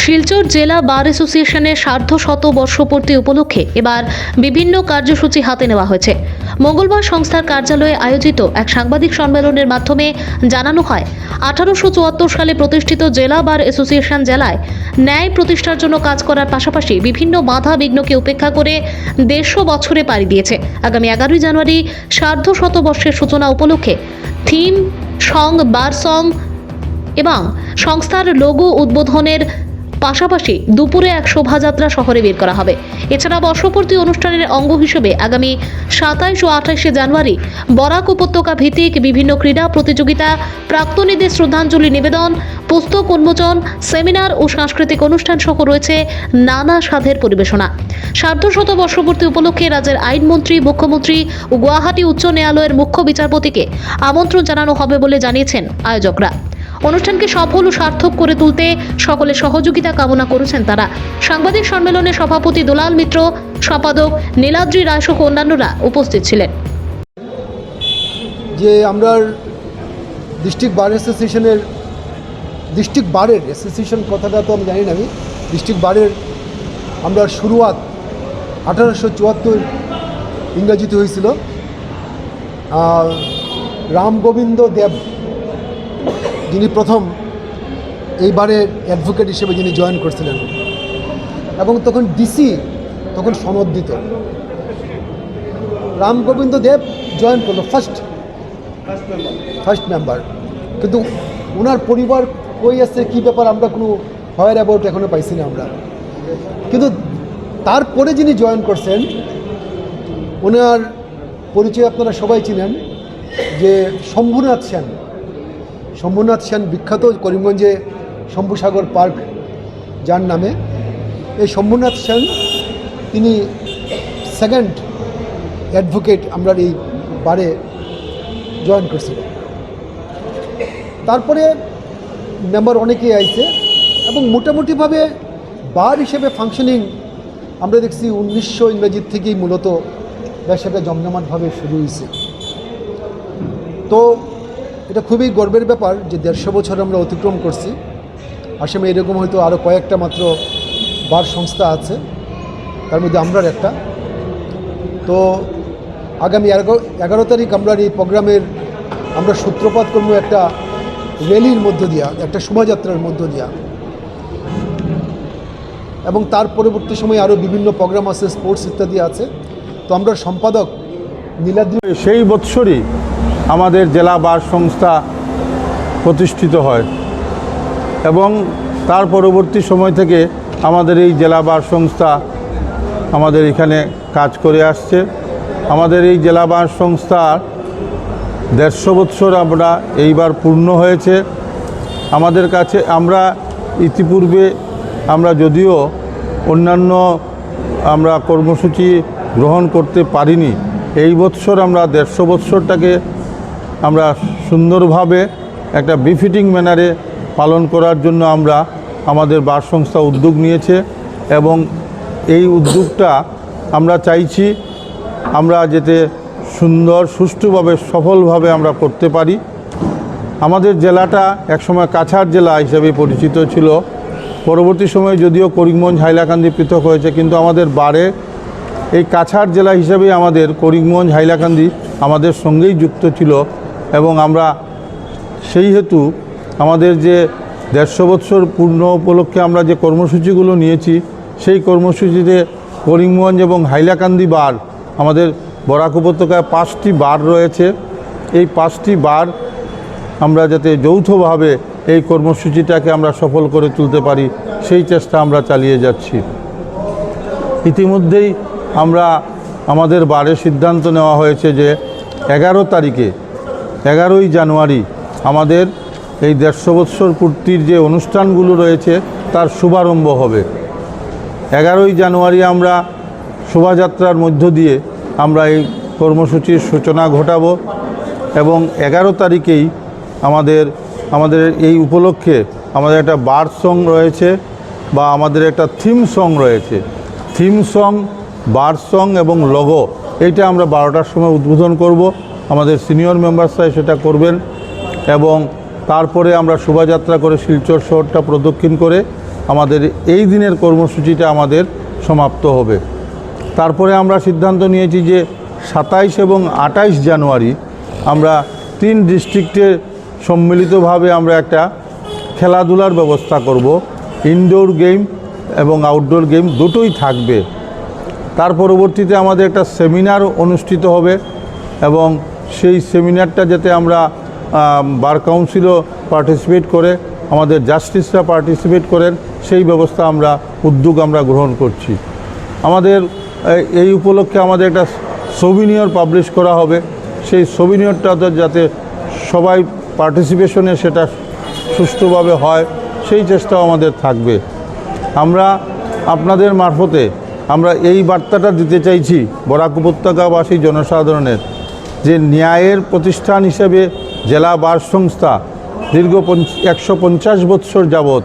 শিলচর জেলা বার অ্যাসোসিয়েশনের সার্ধশত বর্ষপূর্তি উপলক্ষে এবার বিভিন্ন কার্যসূচি হাতে নেওয়া হয়েছে। মঙ্গলবার সংস্থার কার্যালয়ে আয়োজিত এক সাংবাদিক সম্মেলনের মাধ্যমে জানানো হয়, 1874 সালে প্রতিষ্ঠিত জেলা বার অ্যাসোসিয়েশন জেলায় ন্যায় প্রতিষ্ঠার জন্য কাজ করার পাশাপাশি বিভিন্ন বাধা বিঘ্নকে উপেক্ষা করে 150 বছরে পাড়ি দিয়েছে। আগামী 11 জানুয়ারি সার্ধশত বর্ষের সূচনা উপলক্ষে থিম সং বার সং এবং সংস্থার লোগো উদ্বোধনের পাশাপাশি দুপুরে এক শোভাযাত্রা শহরে বের করা হবে। এছাড়া বর্ষপূর্তি অনুষ্ঠানের অঙ্গ হিসেবে আগামী 27 ও 28 জানুয়ারি বরাক উপত্যকা ভিত্তিক বিভিন্ন ক্রীড়া প্রতিযোগিতা, প্রাক্তনীদের শ্রদ্ধাঞ্জলি নিবেদন, পুস্তক উন্মোচন, সেমিনার ও সাংস্কৃতিক অনুষ্ঠান সহ রয়েছে নানা স্বাদের পরিবেশনা। সার্ধশত বর্ষপূর্তি উপলক্ষে রাজ্যের আইনমন্ত্রী, মুখ্যমন্ত্রী ও গুয়াহাটি উচ্চ ন্যায়ালয়ের মুখ্য বিচারপতিকে আমন্ত্রণ জানানো হবে বলে জানিয়েছেন আয়োজকরা। অনুষ্ঠানকে সফল ও সার্থক করে তুলতে সকলের সহযোগিতা কামনা করেছেন তারা। সাংবাদিক সম্মেলনে সভাপতি দুলাল মিত্র, সম্পাদক নীলাদ্রি রায় সহ অন্যান্যরা উপস্থিত ছিলেন। যে আমরা ডিস্ট্রিক্ট বার অ্যাসোসিয়েশনের ডিস্ট্রিক্ট বারের অ্যাসোসিয়েশন কথাটা তো আমি জানি না, আমি ডিস্ট্রিক্ট বারের আমরা শুরুয়াত 1874 ইংরাজিতে হয়েছিল। রামগোবিন্দ দেব যিনি প্রথম এইবারের অ্যাডভোকেট হিসেবে যিনি জয়েন করছিলেন, এবং তখন ডিসি তখন সনদ দিত। রামগোবিন্দ দেব জয়েন করলো ফার্স্ট মেম্বার, কিন্তু ওনার পরিবার কই আছে কী ব্যাপার আমরা কোনো হোয়ার অ্যাবাউট এখনও পাইছি না আমরা। কিন্তু তারপরে যিনি জয়েন করছেন ওনার পরিচয় আপনারা সবাই চিনেন, যে শম্ভুনাথ সেন বিখ্যাত করিমগঞ্জে শম্ভুসাগর পার্ক যার নামে। এই শম্ভুনাথ সেন তিনি সেকেন্ড অ্যাডভোকেট আমরা এই বারে জয়েন করছিল। তারপরে মেম্বার অনেকেই আইছে এবং মোটামুটিভাবে বার হিসেবে ফাংশনিং আমরা দেখছি 1900 ইংরেজির থেকেই মূলত বেশ একটা জমজমাটভাবে শুরু হয়েছে। তো এটা খুবই গর্বের ব্যাপার যে 150 বছর আমরা অতিক্রম করছি। আসামে এরকম হয়তো আরও কয়েকটা মাত্র বার সংস্থা আছে, তার মধ্যে আমরার একটা। তো আগামী 11 তারিখ আমরা এই প্রোগ্রামের আমরা সূত্রপাত করব একটা র্যালির মধ্য দিয়া, একটা শোভাযাত্রার মধ্য দিয়া, এবং তার পরবর্তী সময়ে আরও বিভিন্ন প্রোগ্রাম আছে, স্পোর্টস ইত্যাদি আছে। তো আমরা সম্পাদক নীলাদ্রি, সেই বৎসরই আমাদের জেলা বার সংস্থা প্রতিষ্ঠিত হয় এবং তার পরবর্তী সময় থেকে আমাদের এই জেলা বার সংস্থা আমাদের এখানে কাজ করে আসছে। আমাদের এই জেলা বার সংস্থার 150 বৎসর আমরা এইবার পূর্ণ হয়েছে। আমাদের কাছে আমরা ইতিপূর্বে আমরা যদিও অন্যান্য আমরা কর্মসূচি গ্রহণ করতে পারিনি, এই বৎসর আমরা 150 বৎসরটাকে আমরা সুন্দরভাবে একটা বিফিটিং ম্যানারে পালন করার জন্য আমরা আমাদের বার সংস্থা উদ্যোগ নিয়েছে এবং এই উদ্যোগটা আমরা চাইছি আমরা যাতে সুন্দর সুষ্ঠুভাবে সফলভাবে আমরা করতে পারি। আমাদের জেলাটা একসময় কাছাড় জেলা হিসেবে পরিচিত ছিল, পরবর্তী সময়ে যদিও করিমগঞ্জ হাইলাকান্দি পৃথক হয়েছে, কিন্তু আমাদের বারে এই কাছাড় জেলা হিসেবেই আমাদের করিমগঞ্জ হাইলাকান্দি আমাদের সঙ্গেই যুক্ত ছিল এবং আমরা সেই হেতু আমাদের যে 150 বৎসর পূর্ণ উপলক্ষে আমরা যে কর্মসূচিগুলো নিয়েছি, সেই কর্মসূচিতে করিমগঞ্জ এবং হাইলাকান্দি বার, আমাদের বরাক উপত্যকায় 5টি বার রয়েছে। এই 5টি বার আমরা যাতে যৌথভাবে এই কর্মসূচিটাকে আমরা সফল করে তুলতে পারি সেই চেষ্টা আমরা চালিয়ে যাচ্ছি। ইতিমধ্যেই আমরা আমাদের বারে সিদ্ধান্ত নেওয়া হয়েছে যে 11ই জানুয়ারি আমাদের এই 150 বৎসর পূর্তির যে অনুষ্ঠানগুলো রয়েছে তার শুভারম্ভ হবে। 11ই জানুয়ারি আমরা শোভাযাত্রার মধ্য দিয়ে আমরা এই কর্মসূচির সূচনা ঘটাবো এবং 11 তারিখেই আমাদের এই উপলক্ষে আমাদের একটা বার সং রয়েছে বা আমাদের একটা থিম সং রয়েছে। থিম সং, বার সং এবং লোগো, এইটা আমরা 12টার সময় উদ্বোধন করব। আমাদের সিনিয়র মেম্বারসরা সেটা করবেন এবং তারপরে আমরা শোভাযাত্রা করে শিলচর শহরটা প্রদক্ষিণ করে আমাদের এই দিনের কর্মসূচিটা আমাদের সমাপ্ত হবে। তারপরে আমরা সিদ্ধান্ত নিয়েছি যে 27 এবং 28 জানুয়ারি আমরা 3 ডিস্ট্রিক্টে সম্মিলিতভাবে আমরা একটা খেলাধুলার ব্যবস্থা করব। ইনডোর গেম এবং আউটডোর গেম দুটোই থাকবে। তার পরবর্তীতে আমাদের একটা সেমিনার অনুষ্ঠিত হবে এবং সেই সেমিনারটা যাতে আমরা বার কাউন্সিলও পার্টিসিপেট করে, আমাদের জাস্টিসরা পার্টিসিপেট করেন, সেই ব্যবস্থা উদ্যোগ আমরা গ্রহণ করছি। আমাদের এই উপলক্ষে আমাদের একটা সোভিনিয়র পাবলিশ করা হবে। সেই সোভিনিয়রটাতে যাতে সবাই পার্টিসিপেশনে সেটা সুষ্ঠুভাবে হয়, সেই চেষ্টাও আমাদের থাকবে। আমরা আপনাদের মারফতে আমরা এই বার্তাটা দিতে চাইছি বরাক উপত্যকাবাসী জনসাধারণের, যে ন্যায়ের প্রতিষ্ঠান হিসেবে জেলা বার সংস্থা দীর্ঘ 150 বৎসর যাবৎ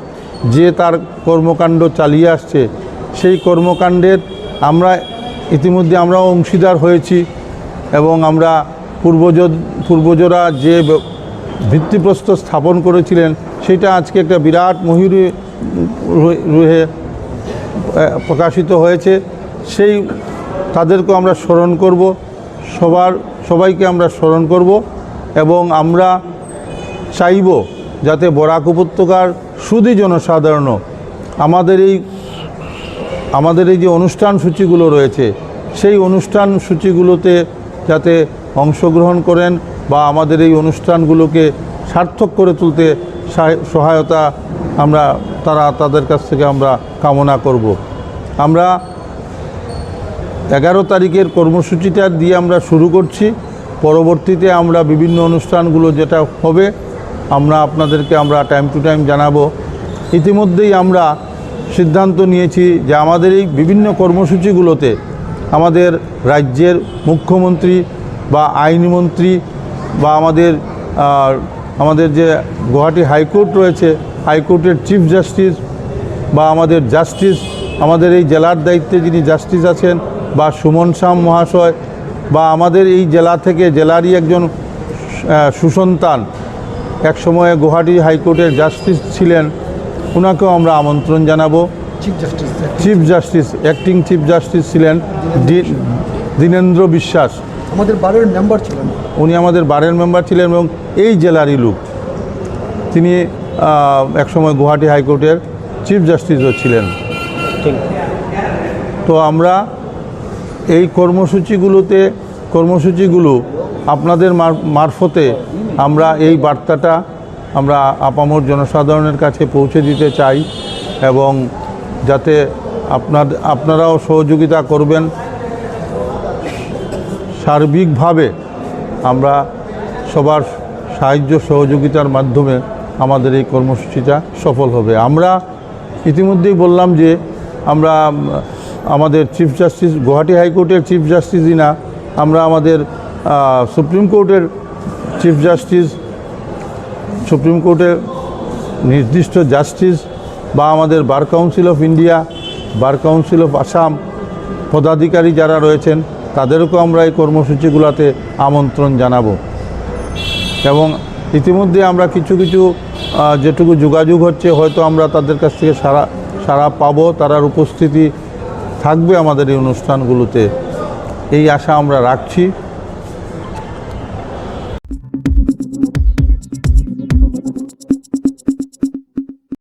যে তার কর্মকাণ্ড চালিয়ে আসছে, সেই কর্মকাণ্ডের আমরা ইতিমধ্যে আমরাও অংশীদার হয়েছি এবং আমরা পূর্বজরা যে ভিত্তিপ্রস্তর স্থাপন করেছিলেন সেটা আজকে একটা বিরাট ময়ূরী রূহে প্রকাশিত হয়েছে। সেই তাদেরকে আমরা স্মরণ করব, সবাইকে আমরা স্মরণ করব এবং আমরা চাইব যাতে বরাক উপত্যকার সুধী জনসাধারণ আমাদের এই যে অনুষ্ঠান সূচিগুলো রয়েছে সেই অনুষ্ঠান সূচিগুলোতে যাতে অংশগ্রহণ করেন বা আমাদের এই অনুষ্ঠানগুলোকে সার্থক করে তুলতে সহায়তা তাদের কাছ থেকে আমরা কামনা করব। আমরা 11 তারিখের কর্মসূচিটা দিয়ে আমরা শুরু করছি। পরবর্তীতে আমরা বিভিন্ন অনুষ্ঠানগুলো যেটা হবে আপনাদেরকে টাইম টু টাইম জানাবো। ইতিমধ্যেই আমরা সিদ্ধান্ত নিয়েছি যে আমাদের এই বিভিন্ন কর্মসূচিগুলোতে আমাদের রাজ্যের মুখ্যমন্ত্রী বা আইনমন্ত্রী বা আমাদের যে গুয়াহাটি হাইকোর্ট রয়েছে, হাইকোর্টের চিফ জাস্টিস বা আমাদের জাস্টিস, আমাদের এই জেলার দায়িত্বে যিনি জাস্টিস আছেন বা সুমন শাম মহাশয় বা আমাদের এই জেলা থেকে জেলারই একজন সুসন্তান একসময়ে গুয়াহাটি হাইকোর্টের জাস্টিস ছিলেন, ওনাকেও আমরা আমন্ত্রণ জানাবো। Chief justice acting chief justice ছিলেন দীনেন্দ্র বিশ্বাস, আমাদের বারের মেম্বার ছিলেন। উনি আমাদের বারের মেম্বার ছিলেন এবং এই জেলারই লোক। তিনি একসময় গুয়াহাটি হাইকোর্টের চিফ জাস্টিসও ছিলেন। তো আমরা এই কর্মসূচিগুলো আপনাদের মারফতে আমরা এই বার্তাটা আমরা আপামর জনসাধারণের কাছে পৌঁছে দিতে চাই এবং যাতে আপনারাও সহযোগিতা করবেন। সার্বিকভাবে আমরা সবার সাহায্য সহযোগিতার মাধ্যমে আমাদের এই কর্মসূচিটা সফল হবে। আমরা ইতিমধ্যেই বললাম যে আমরা আমাদের চিফ জাস্টিস গুয়াহাটি হাইকোর্টের চিফ জাস্টিসই না, আমরা আমাদের সুপ্রিম কোর্টের চিফ জাস্টিস, সুপ্রিম কোর্টের নির্দিষ্ট জাস্টিস বা আমাদের bar council of India, bar council of Assam পদাধিকারী যারা রয়েছেন তাদেরকেও আমরা এই কর্মসূচিগুলোতে আমন্ত্রণ জানাবো। এবং ইতিমধ্যে আমরা কিছু যেটুকু যোগাযোগ হচ্ছে হয়তো আমরা তাদের কাছ থেকে সারা পাবো, তার উপস্থিতি থাকবে আমাদের এই অনুষ্ঠানগুলোতে, এই আশা আমরা রাখছি।